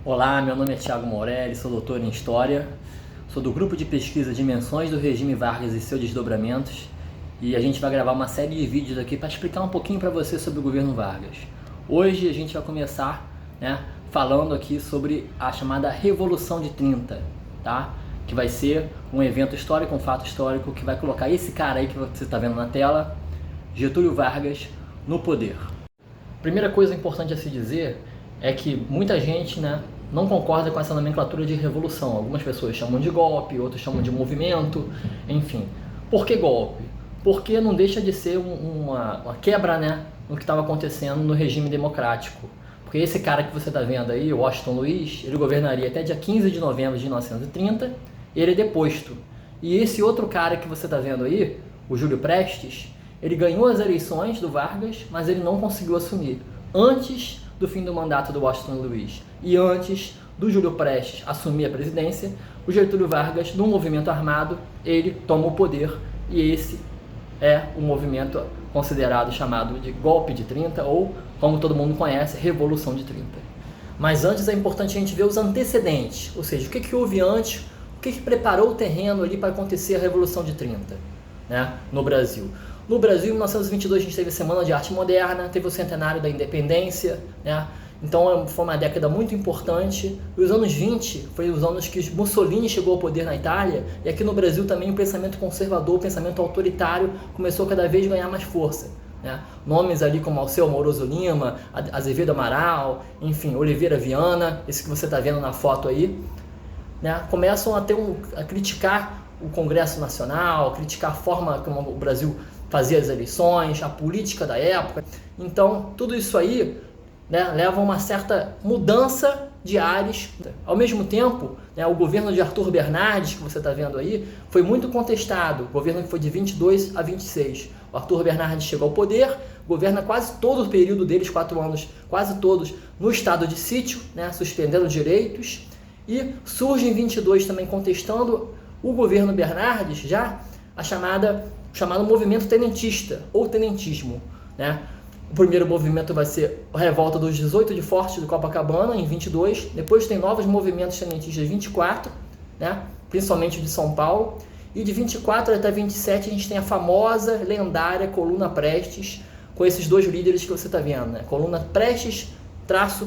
Olá, meu nome é Thiago Morelli, sou doutor em História, sou do grupo de pesquisa Dimensões do Regime Vargas e seus desdobramentos e a gente vai gravar uma série de vídeos aqui para explicar um pouquinho para você sobre o governo Vargas. Hoje a gente vai começar falando aqui sobre a chamada Revolução de 30, tá? Que vai ser um evento histórico, um fato histórico que vai colocar esse cara aí que você está vendo na tela, Getúlio Vargas, no poder. Primeira coisa importante a se dizer é que muita gente não concorda com essa nomenclatura de revolução. Algumas pessoas chamam de golpe, outros chamam de movimento, enfim. Por que golpe? Porque não deixa de ser uma quebra no que estava acontecendo no regime democrático. Porque esse cara que você está vendo aí, Washington Luiz, ele governaria até dia 15 de novembro de 1930, e ele é deposto. E esse outro cara que você está vendo aí, o Júlio Prestes, ele ganhou as eleições do Vargas, mas ele não conseguiu assumir. Antes do fim do mandato do Washington Luiz e antes do Júlio Prestes assumir a presidência, o Getúlio Vargas, no movimento armado, ele toma o poder e esse é o movimento considerado chamado de golpe de 30 ou, como todo mundo conhece, Revolução de 30. Mas antes é importante a gente ver os antecedentes, ou seja, o que houve antes, o que preparou o terreno ali para acontecer a Revolução de 30 no Brasil. No Brasil, em 1922, a gente teve a Semana de Arte Moderna, teve o centenário da Independência, Então foi uma década muito importante. E os anos 20 foi os anos que Mussolini chegou ao poder na Itália, e aqui no Brasil também o pensamento conservador, o pensamento autoritário começou cada vez a ganhar mais força. Nomes ali como Alceu Amoroso Lima, Azevedo Amaral, enfim, Oliveira Viana, esse que você está vendo na foto aí, começam a criticar o Congresso Nacional, criticar a forma como o Brasil fazia as eleições, a política da época. Então, tudo isso aí leva a uma certa mudança de ares. Ao mesmo tempo, o governo de Arthur Bernardes, que você está vendo aí, foi muito contestado. O governo foi de 22 a 26. O Arthur Bernardes chegou ao poder, governa quase todo o período deles, 4 anos, quase todos, no estado de sítio, suspendendo direitos. E surge em 22 também contestando o governo Bernardes já o chamado movimento tenentista, ou tenentismo. O primeiro movimento vai ser a revolta dos 18 de Forte do Copacabana, em 22. Depois tem novos movimentos tenentistas em 24, principalmente de São Paulo. E de 24 até 27 a gente tem a famosa, lendária Coluna Prestes, com esses dois líderes que você está vendo. Coluna Prestes,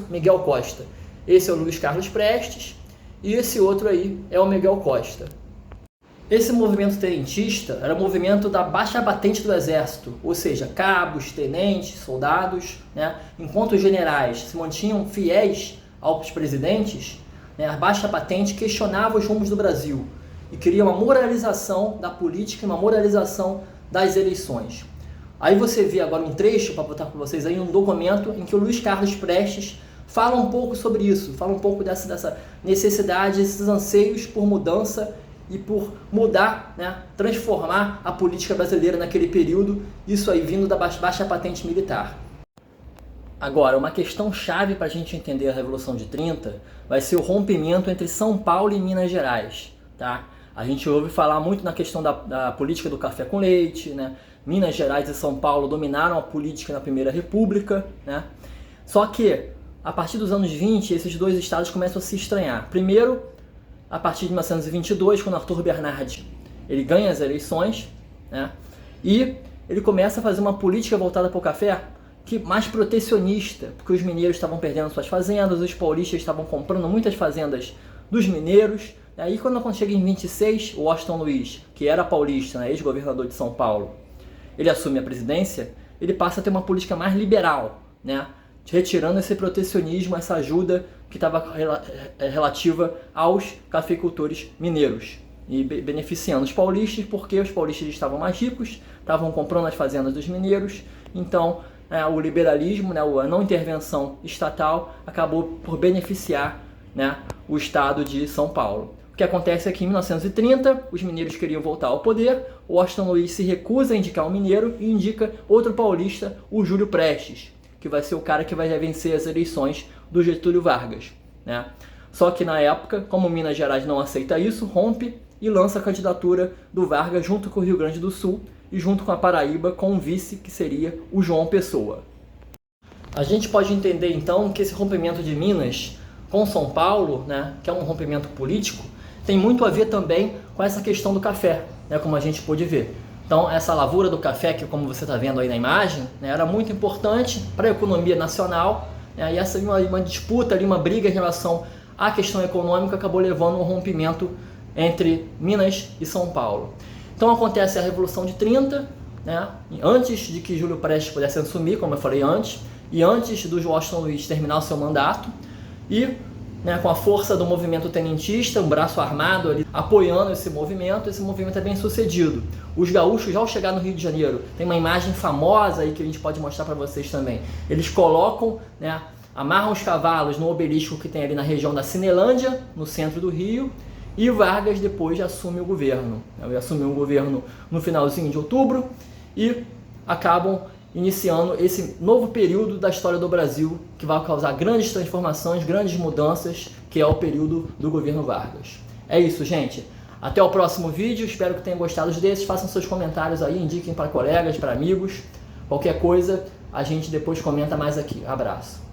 Miguel Costa. Esse é o Luiz Carlos Prestes e esse outro aí é o Miguel Costa. Esse movimento tenentista era o movimento da baixa batente do exército, ou seja, cabos, tenentes, soldados, enquanto os generais se mantinham fiéis aos presidentes, a baixa patente questionava os rumos do Brasil e queria uma moralização da política e uma moralização das eleições. Aí você vê agora um trecho para botar para vocês aí, um documento em que o Luiz Carlos Prestes fala um pouco sobre isso, fala um pouco dessa necessidade, esses anseios por mudança e por mudar, transformar a política brasileira naquele período, isso aí vindo da baixa patente militar. Agora, uma questão chave para a gente entender a Revolução de 30 vai ser o rompimento entre São Paulo e Minas Gerais. A gente ouve falar muito na questão da política do café com leite, Minas Gerais e São Paulo dominaram a política na Primeira República, Só que, a partir dos anos 20, esses dois estados começam a se estranhar. Primeiro, a partir de 1922, quando Arthur Bernardes ele ganha as eleições, e ele começa a fazer uma política voltada para o café mais protecionista, porque os mineiros estavam perdendo suas fazendas, os paulistas estavam comprando muitas fazendas dos mineiros. Aí quando chega em 26, o Washington Luiz, que era paulista, ex-governador de São Paulo, ele assume a presidência, ele passa a ter uma política mais liberal, retirando esse protecionismo, essa ajuda que estava relativa aos cafeicultores mineiros e beneficiando os paulistas, porque os paulistas estavam mais ricos, estavam comprando as fazendas dos mineiros. Então o liberalismo, a não intervenção estatal acabou por beneficiar o estado de São Paulo. O que acontece é que em 1930 os mineiros queriam voltar ao poder, o Washington Luiz se recusa a indicar um mineiro e indica outro paulista, o Júlio Prestes, que vai ser o cara que vai vencer as eleições do Getúlio Vargas. Só que na época, como Minas Gerais não aceita isso, rompe e lança a candidatura do Vargas junto com o Rio Grande do Sul e junto com a Paraíba com um vice que seria o João Pessoa. A gente pode entender então que esse rompimento de Minas com São Paulo, né, que é um rompimento político, tem muito a ver também com essa questão do café, né, como a gente pôde ver. Então, essa lavoura do café, que como você está vendo aí na imagem, né, era muito importante para a economia nacional, né, e essa uma disputa, ali, uma briga em relação à questão econômica acabou levando a um rompimento entre Minas e São Paulo. Então acontece a Revolução de 30, né, antes de que Júlio Prestes pudesse assumir, como eu falei antes, e antes do Washington Luiz terminar o seu mandato, e né, com a força do movimento tenentista, um braço armado ali apoiando esse movimento é bem sucedido. Os gaúchos, ao chegar no Rio de Janeiro, tem uma imagem famosa aí que a gente pode mostrar para vocês também. Eles colocam, né, amarram os cavalos no obelisco que tem ali na região da Cinelândia, no centro do Rio, e Vargas depois assume o governo. Ele assumiu o governo no finalzinho de outubro e acabam iniciando esse novo período da história do Brasil, que vai causar grandes transformações, grandes mudanças, que é o período do governo Vargas. É isso, gente. Até o próximo vídeo. Espero que tenham gostado desses. Façam seus comentários aí, indiquem para colegas, para amigos. Qualquer coisa, a gente depois comenta mais aqui. Abraço.